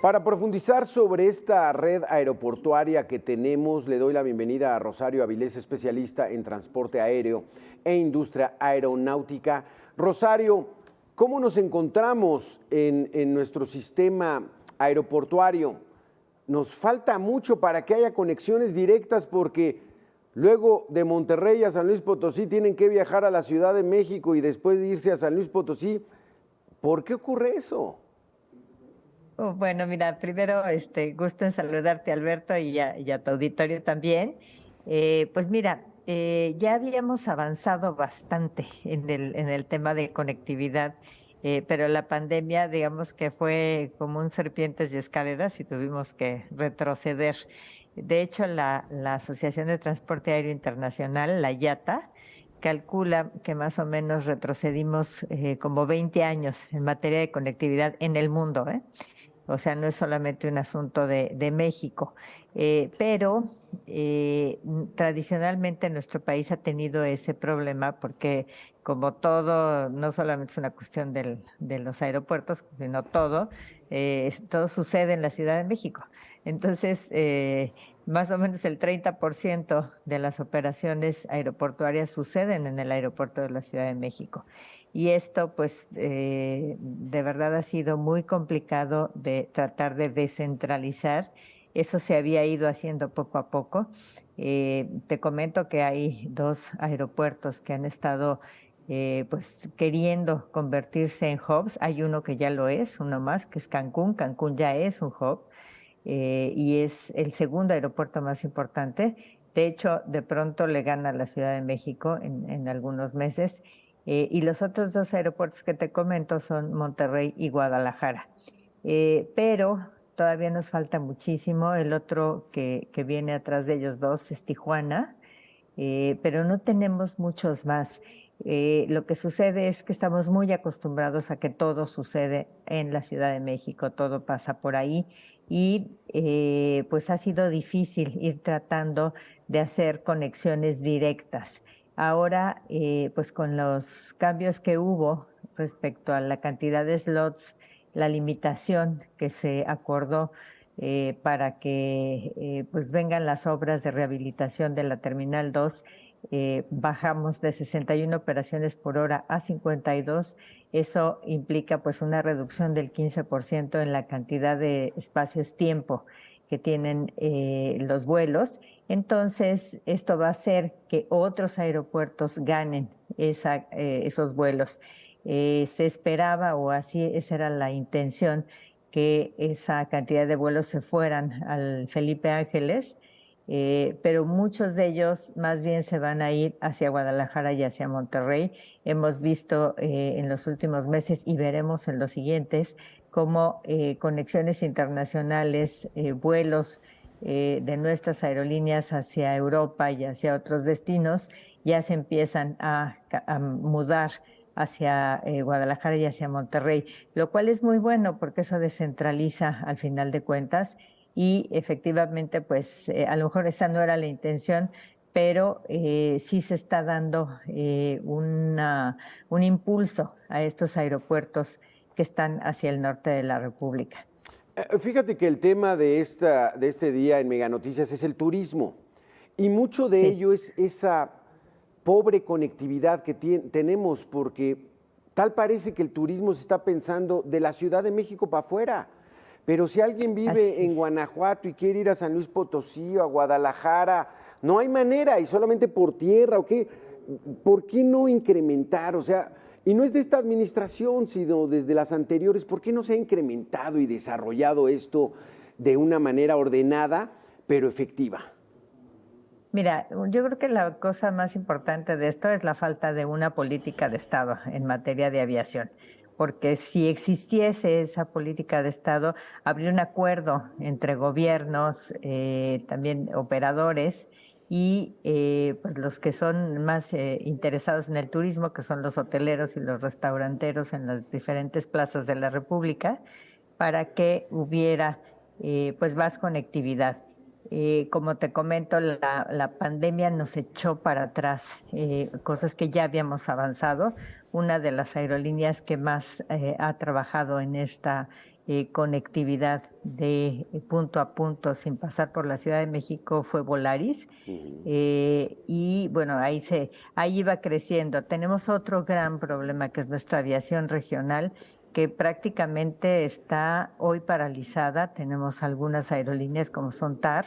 Para profundizar sobre esta red aeroportuaria que tenemos, le doy la bienvenida a Rosario Avilés, especialista en transporte aéreo e industria aeronáutica. Rosario, ¿cómo nos encontramos en nuestro sistema aeroportuario? Nos falta mucho para que haya conexiones directas porque luego de Monterrey a San Luis Potosí tienen que viajar a la Ciudad de México y después de irse a San Luis Potosí. ¿Por qué ocurre eso? Bueno, mira, primero gusto en saludarte, Alberto, y a tu auditorio también. Pues mira, ya habíamos avanzado bastante en el tema de conectividad, pero la pandemia, digamos que fue como un serpientes y escaleras y tuvimos que retroceder. De hecho, la Asociación de Transporte Aéreo Internacional, la IATA, calcula que más o menos retrocedimos como 20 años en materia de conectividad en el mundo, ¿eh? O sea, no es solamente un asunto de México, pero tradicionalmente nuestro país ha tenido ese problema porque como todo, no solamente es una cuestión de los aeropuertos, sino todo sucede en la Ciudad de México. Entonces, más o menos el 30% de las operaciones aeroportuarias suceden en el aeropuerto de la Ciudad de México. Y esto, pues, de verdad ha sido muy complicado de tratar de descentralizar. Eso se había ido haciendo poco a poco. Te comento que hay dos aeropuertos que han estado, pues, queriendo convertirse en hubs. Hay uno que ya lo es, uno más, que es Cancún. Cancún ya es un hub y es el segundo aeropuerto más importante. De hecho, de pronto le gana a la Ciudad de México en algunos meses. Y los otros dos aeropuertos que te comento son Monterrey y Guadalajara. Pero todavía nos falta muchísimo. El otro que viene atrás de ellos dos es Tijuana, pero no tenemos muchos más. Lo que sucede es que estamos muy acostumbrados a que todo sucede en la Ciudad de México, todo pasa por ahí y pues ha sido difícil ir tratando de hacer conexiones directas. Ahora, pues con los cambios que hubo respecto a la cantidad de slots, la limitación que se acordó para que pues vengan las obras de rehabilitación de la Terminal 2, bajamos de 61 operaciones por hora a 52. Eso implica pues una reducción del 15% en la cantidad de espacios-tiempo que tienen los vuelos. Entonces, esto va a hacer que otros aeropuertos ganen esos vuelos. Se esperaba, o así esa era la intención, que esa cantidad de vuelos se fueran al Felipe Ángeles, pero muchos de ellos más bien se van a ir hacia Guadalajara y hacia Monterrey. Hemos visto en los últimos meses y veremos en los siguientes cómo conexiones internacionales, vuelos de nuestras aerolíneas hacia Europa y hacia otros destinos ya se empiezan a mudar hacia Guadalajara y hacia Monterrey, lo cual es muy bueno porque eso descentraliza al final de cuentas y efectivamente, pues a lo mejor esa no era la intención, pero sí se está dando un impulso a estos aeropuertos que están hacia el norte de la República. Fíjate que el tema de este día en Mega Noticias es el turismo y mucho de Sí. ello es esa pobre conectividad que tenemos porque tal parece que el turismo se está pensando de la Ciudad de México para afuera. Pero si alguien vive Así en es. Guanajuato y quiere ir a San Luis Potosí o a Guadalajara, no hay manera y solamente por tierra o qué. ¿Por qué no incrementar? O sea, y no es de esta administración, sino desde las anteriores. ¿Por qué no se ha incrementado y desarrollado esto de una manera ordenada, pero efectiva? Mira, yo creo que la cosa más importante de esto es la falta de una política de Estado en materia de aviación, porque si existiese esa política de Estado, habría un acuerdo entre gobiernos, también operadores y pues los que son más interesados en el turismo, que son los hoteleros y los restauranteros en las diferentes plazas de la República, para que hubiera pues más conectividad. Como te comento, la pandemia nos echó para atrás cosas que ya habíamos avanzado. Una de las aerolíneas que más ha trabajado conectividad de punto a punto sin pasar por la Ciudad de México fue Volaris. Y bueno, ahí iba creciendo. Tenemos otro gran problema que es nuestra aviación regional, que prácticamente está hoy paralizada. Tenemos algunas aerolíneas como son TAR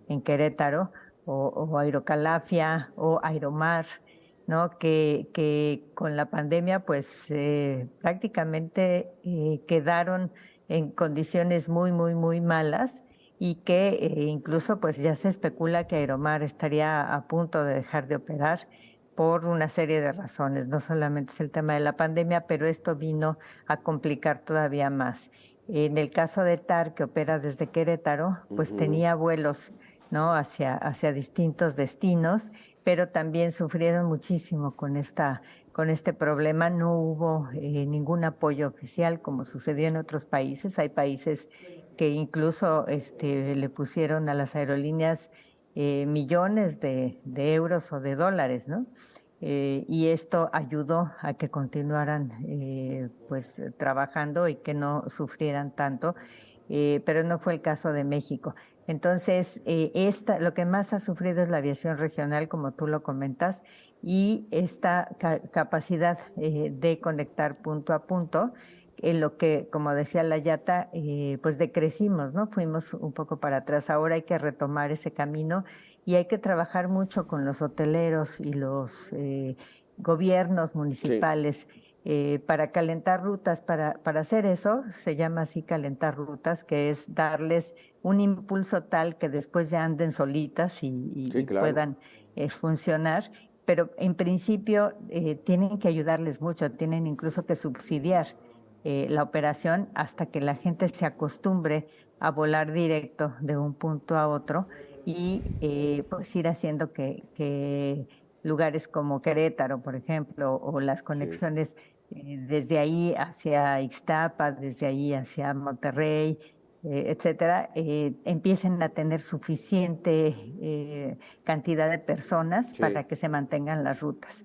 en Querétaro, o Aerocalafia o Aeromar, ¿no? Que con la pandemia pues prácticamente quedaron en condiciones muy, muy, muy malas, y que incluso pues ya se especula que Aeromar estaría a punto de dejar de operar por una serie de razones. No solamente es el tema de la pandemia, pero esto vino a complicar todavía más. En el caso de TAR, que opera desde Querétaro, pues tenía vuelos, ¿no? hacia distintos destinos, pero también sufrieron muchísimo con este problema. No hubo ningún apoyo oficial como sucedió en otros países. Hay países que incluso le pusieron a las aerolíneas millones de euros o de dólares, ¿no? Y esto ayudó a que continuaran pues trabajando y que no sufrieran tanto, pero no fue el caso de México. Entonces, lo que más ha sufrido es la aviación regional, como tú lo comentas, y esta capacidad de conectar punto a punto, en lo que, como decía la Yata, pues decrecimos, ¿no? Fuimos un poco para atrás. Ahora hay que retomar ese camino y hay que trabajar mucho con los hoteleros y los gobiernos municipales. Sí. Para calentar rutas. Para hacer eso, se llama así calentar rutas, que es darles un impulso tal que después ya anden solitas y claro, puedan funcionar. Pero en principio tienen que ayudarles mucho, tienen incluso que subsidiar la operación hasta que la gente se acostumbre a volar directo de un punto a otro, y pues ir haciendo que lugares como Querétaro, por ejemplo, o las conexiones desde ahí hacia Ixtapa, desde ahí hacia Monterrey, etcétera, empiecen a tener suficiente cantidad de personas para que se mantengan las rutas.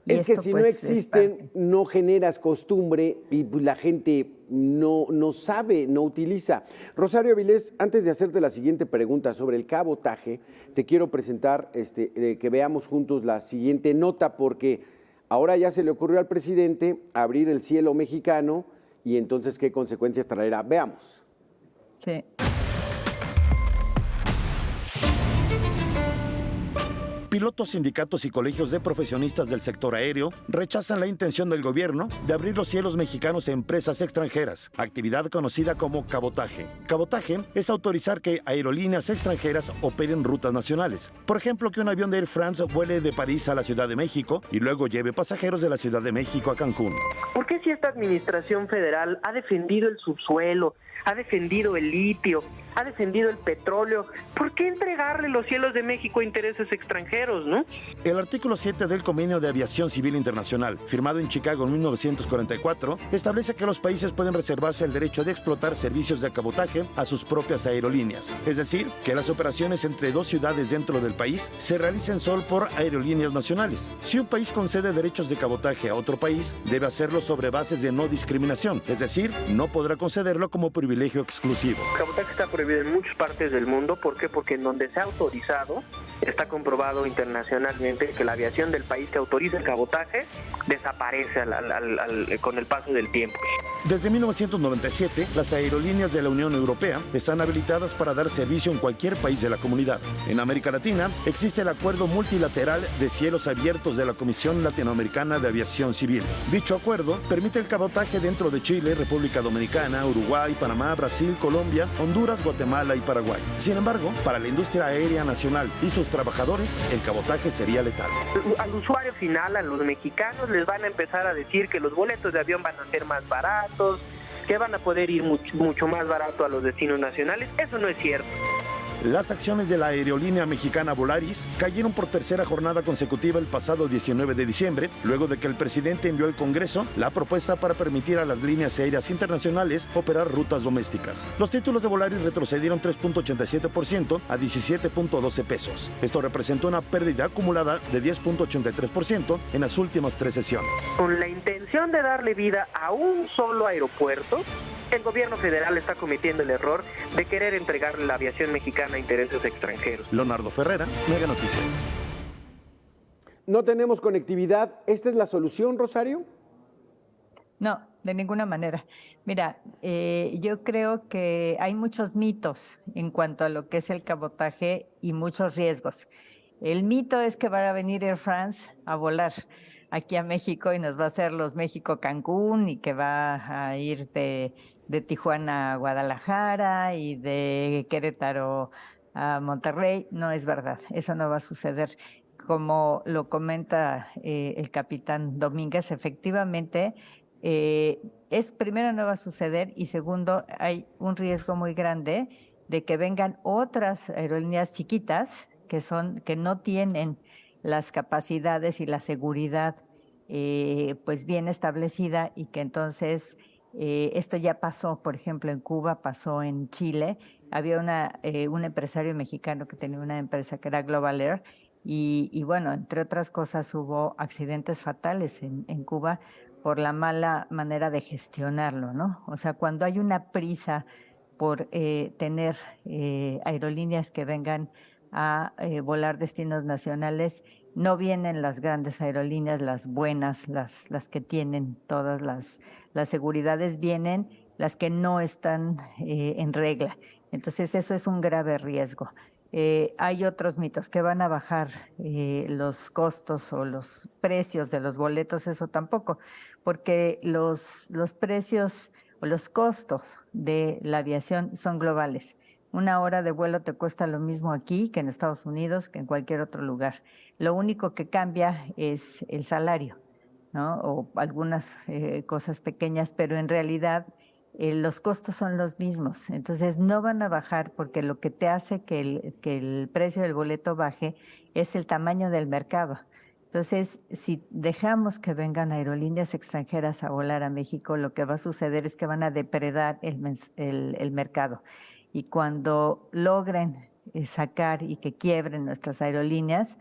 Y es que si pues, no existen, no generas costumbre y pues, la gente no sabe, no utiliza. Rosario Avilés, antes de hacerte la siguiente pregunta sobre el cabotaje, te quiero presentar que veamos juntos la siguiente nota, porque ahora ya se le ocurrió al presidente abrir el cielo mexicano y entonces qué consecuencias traerá. Veamos. Sí. Pilotos, sindicatos y colegios de profesionistas del sector aéreo rechazan la intención del gobierno de abrir los cielos mexicanos a empresas extranjeras, actividad conocida como cabotaje. Cabotaje es autorizar que aerolíneas extranjeras operen rutas nacionales. Por ejemplo, que un avión de Air France vuele de París a la Ciudad de México y luego lleve pasajeros de la Ciudad de México a Cancún. ¿Por qué si esta administración federal ha defendido el subsuelo, ha defendido el litio, ha defendido el petróleo, por qué entregarle los cielos de México a intereses extranjeros, no? El artículo 7 del Convenio de Aviación Civil Internacional, firmado en Chicago en 1944, establece que los países pueden reservarse el derecho de explotar servicios de cabotaje a sus propias aerolíneas. Es decir, que las operaciones entre dos ciudades dentro del país se realicen solo por aerolíneas nacionales. Si un país concede derechos de cabotaje a otro país, debe hacerlo sobre bases de no discriminación, es decir, no podrá concederlo como privilegio exclusivo. El cabotaje está prohibido en muchas partes del mundo. ¿Por qué? Porque en donde se ha autorizado, está comprobado internacionalmente que la aviación del país que autoriza el cabotaje desaparece con el paso del tiempo. Desde 1997, las aerolíneas de la Unión Europea están habilitadas para dar servicio en cualquier país de la comunidad. En América Latina existe el Acuerdo Multilateral de Cielos Abiertos de la Comisión Latinoamericana de Aviación Civil. Dicho acuerdo permite el cabotaje dentro de Chile, República Dominicana, Uruguay, Panamá, Brasil, Colombia, Honduras, Guatemala y Paraguay. Sin embargo, para la industria aérea nacional y sus trabajadores, el cabotaje sería letal. Al usuario final, a los mexicanos, les van a empezar a decir que los boletos de avión van a ser más baratos, que van a poder ir mucho más barato a los destinos nacionales. Eso no es cierto. Las acciones de la aerolínea mexicana Volaris cayeron por tercera jornada consecutiva el pasado 19 de diciembre, luego de que el presidente envió al Congreso la propuesta para permitir a las líneas aéreas internacionales operar rutas domésticas. Los títulos de Volaris retrocedieron 3.87% a 17.12 pesos. Esto representó una pérdida acumulada de 10.83% en las últimas 3 sesiones. Con la intención de darle vida a un solo aeropuerto, el gobierno federal está cometiendo el error de querer entregarle la aviación mexicana a intereses extranjeros. Leonardo Ferrera, Mega Noticias. No tenemos conectividad. ¿Esta es la solución, Rosario? No, de ninguna manera. Mira, yo creo que hay muchos mitos en cuanto a lo que es el cabotaje y muchos riesgos. El mito es que va a venir Air France a volar aquí a México y nos va a hacer los México-Cancún y que va a ir de Tijuana a Guadalajara y de Querétaro a Monterrey. No es verdad, eso no va a suceder. Como lo comenta el capitán Domínguez, efectivamente, primero no va a suceder y segundo, hay un riesgo muy grande de que vengan otras aerolíneas chiquitas que no tienen las capacidades y la seguridad pues bien establecida y que entonces esto ya pasó, por ejemplo, en Cuba, pasó en Chile. Había un empresario mexicano que tenía una empresa que era Global Air y bueno, entre otras cosas hubo accidentes fatales en Cuba por la mala manera de gestionarlo, ¿no? O sea, cuando hay una prisa por tener aerolíneas que vengan a volar destinos nacionales, no vienen las grandes aerolíneas, las buenas, las que tienen todas las seguridades, vienen las que no están en regla. Entonces eso es un grave riesgo. Hay otros mitos que van a bajar los costos o los precios de los boletos, eso tampoco, porque los precios o los costos de la aviación son globales. Una hora de vuelo te cuesta lo mismo aquí que en Estados Unidos, que en cualquier otro lugar. Lo único que cambia es el salario, ¿no? O algunas cosas pequeñas, pero en realidad los costos son los mismos. Entonces no van a bajar porque lo que te hace que el precio del boleto baje es el tamaño del mercado. Entonces, si dejamos que vengan aerolíneas extranjeras a volar a México, lo que va a suceder es que van a depredar el mercado. Y cuando logren sacar y que quiebren nuestras aerolíneas,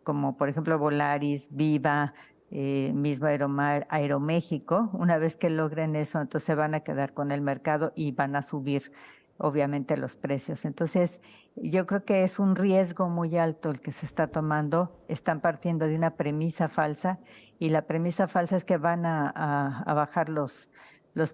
como por ejemplo Volaris, Viva, mismo Aeromar, Aeroméxico, una vez que logren eso, entonces se van a quedar con el mercado y van a subir obviamente los precios. Entonces, yo creo que es un riesgo muy alto el que se está tomando. Están partiendo de una premisa falsa y la premisa falsa es que van a bajar los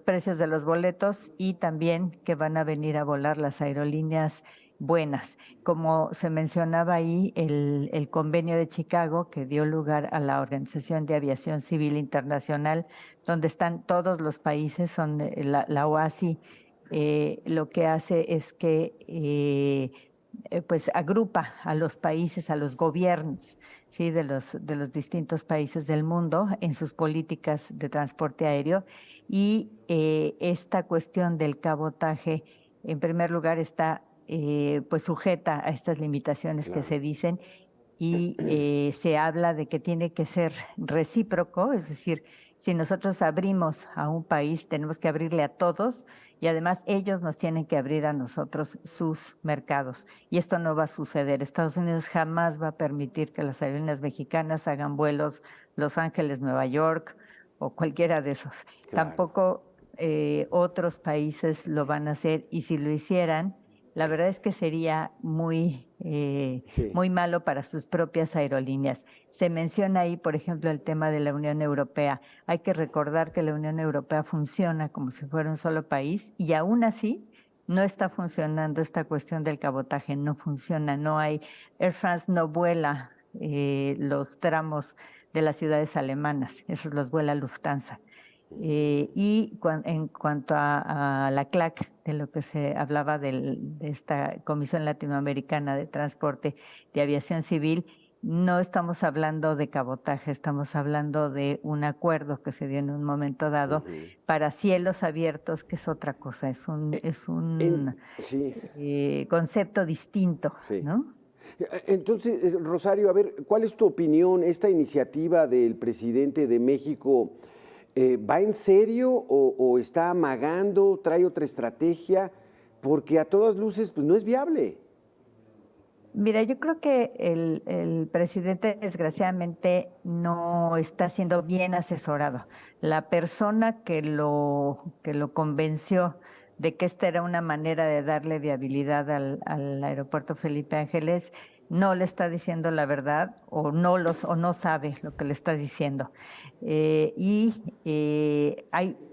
precios de los boletos y también que van a venir a volar las aerolíneas buenas. Como se mencionaba ahí, el convenio de Chicago que dio lugar a la Organización de Aviación Civil Internacional, donde están todos los países, son la OACI, lo que hace es que pues agrupa a los países, a los gobiernos, ¿sí? de los distintos países del mundo en sus políticas de transporte aéreo y esta cuestión del cabotaje, en primer lugar, está pues sujeta a estas limitaciones que se dicen y se habla de que tiene que ser recíproco, es decir, si nosotros abrimos a un país, tenemos que abrirle a todos y además ellos nos tienen que abrir a nosotros sus mercados. Y esto no va a suceder. Estados Unidos jamás va a permitir que las aerolíneas mexicanas hagan vuelos Los Ángeles, Nueva York o cualquiera de esos. Claro. Tampoco otros países lo van a hacer y si lo hicieran, la verdad es que sería muy malo para sus propias aerolíneas. Se menciona ahí, por ejemplo, el tema de la Unión Europea. Hay que recordar que la Unión Europea funciona como si fuera un solo país y aún así no está funcionando esta cuestión del cabotaje, no funciona, no hay. Air France no vuela los tramos de las ciudades alemanas, esos los vuela Lufthansa. Y en cuanto a la CLAC, de lo que se hablaba de esta Comisión Latinoamericana de Transporte de Aviación Civil, no estamos hablando de cabotaje, estamos hablando de un acuerdo que se dio en un momento dado para cielos abiertos, que es otra cosa, es un concepto distinto, ¿no? Entonces, Rosario, a ver, ¿cuál es tu opinión? Esta iniciativa del presidente de México, ¿va en serio o está amagando, trae otra estrategia? Porque a todas luces pues no es viable. Mira, yo creo que el presidente desgraciadamente no está siendo bien asesorado. La persona que lo convenció de que esta era una manera de darle viabilidad al aeropuerto Felipe Ángeles no le está diciendo la verdad o no sabe lo que le está diciendo. Hay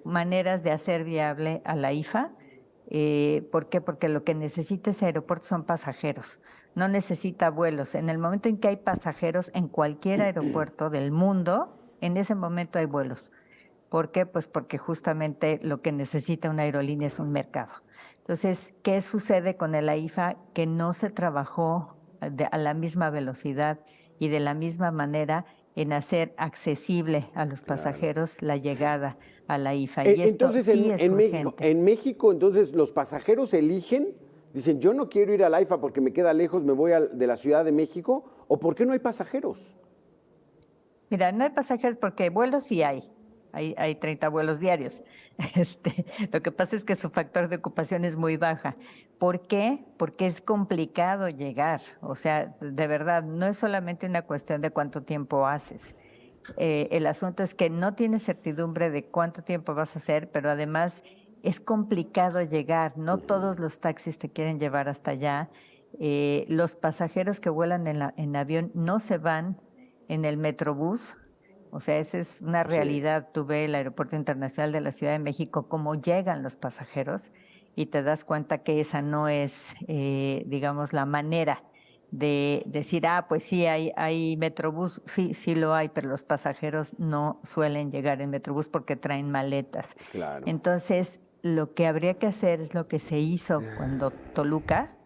maneras de hacer viable a la IFA. ¿Por qué? Porque lo que necesita ese aeropuerto son pasajeros, no necesita vuelos. En el momento en que hay pasajeros en cualquier aeropuerto del mundo, en ese momento hay vuelos. ¿Por qué? Pues porque justamente lo que necesita una aerolínea es un mercado. Entonces, ¿qué sucede con el AIFA? Que no se trabajó a la misma velocidad y de la misma manera en hacer accesible a los pasajeros la llegada a la IFA. Y esto Entonces, sí es urgente. En México, entonces, los pasajeros eligen, dicen, yo no quiero ir a la IFA porque me queda lejos, me voy de la Ciudad de México, ¿o por qué no hay pasajeros? Mira, no hay pasajeros porque vuelos sí hay. Hay 30 vuelos diarios. Lo que pasa es que su factor de ocupación es muy baja. ¿Por qué? Porque es complicado llegar. O sea, de verdad, no es solamente una cuestión de cuánto tiempo haces. El asunto es que no tienes certidumbre de cuánto tiempo vas a hacer, pero además es complicado llegar. No todos los taxis te quieren llevar hasta allá. Los pasajeros que vuelan en avión no se van en el Metrobús. O sea, esa es una realidad. Tú ves el Aeropuerto Internacional de la Ciudad de México, cómo llegan los pasajeros y te das cuenta que esa no es, digamos, la manera de decir, pues sí, hay Metrobús, sí lo hay, pero los pasajeros no suelen llegar en Metrobús porque traen maletas. Claro. Entonces, lo que habría que hacer es lo que se hizo cuando Toluca.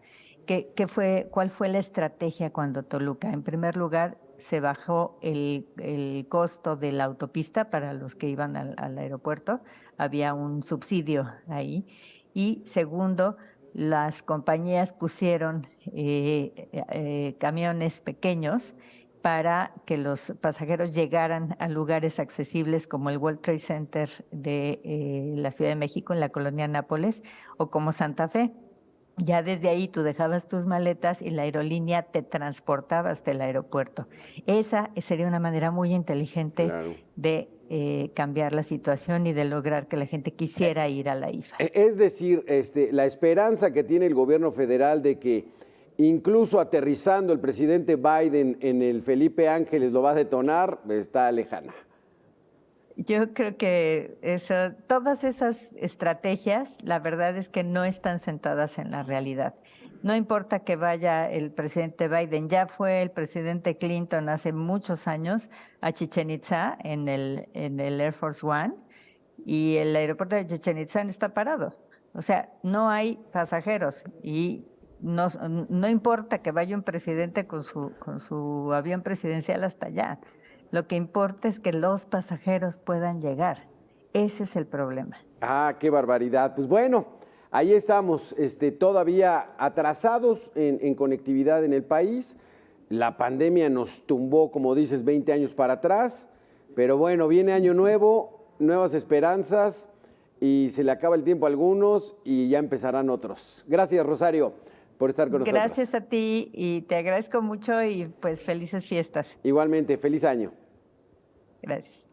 ¿Cuál fue la estrategia cuando Toluca? En primer lugar, se bajó el costo de la autopista para los que iban al aeropuerto, había un subsidio ahí. Y segundo, las compañías pusieron camiones pequeños para que los pasajeros llegaran a lugares accesibles como el World Trade Center de la Ciudad de México, en la colonia Nápoles, o como Santa Fe. Ya desde ahí tú dejabas tus maletas y la aerolínea te transportaba hasta el aeropuerto. Esa sería una manera muy inteligente de cambiar la situación y de lograr que la gente quisiera ir a la IFA. Es decir, la esperanza que tiene el gobierno federal de que incluso aterrizando el presidente Biden en el Felipe Ángeles lo va a detonar, está lejana. Yo creo que todas esas estrategias, la verdad es que no están sentadas en la realidad. No importa que vaya el presidente Biden, ya fue el presidente Clinton hace muchos años a Chichén Itzá en el Air Force One, y el aeropuerto de Chichén Itzá está parado. O sea, no hay pasajeros y no importa que vaya un presidente con su avión presidencial hasta allá. Lo que importa es que los pasajeros puedan llegar. Ese es el problema. Qué barbaridad. Pues bueno, ahí estamos, todavía atrasados en conectividad en el país. La pandemia nos tumbó, como dices, 20 años para atrás. Pero bueno, viene año nuevo, nuevas esperanzas y se le acaba el tiempo a algunos y ya empezarán otros. Gracias, Rosario, por estar con nosotros. Gracias a ti y te agradezco mucho y pues felices fiestas. Igualmente, feliz año. Gracias.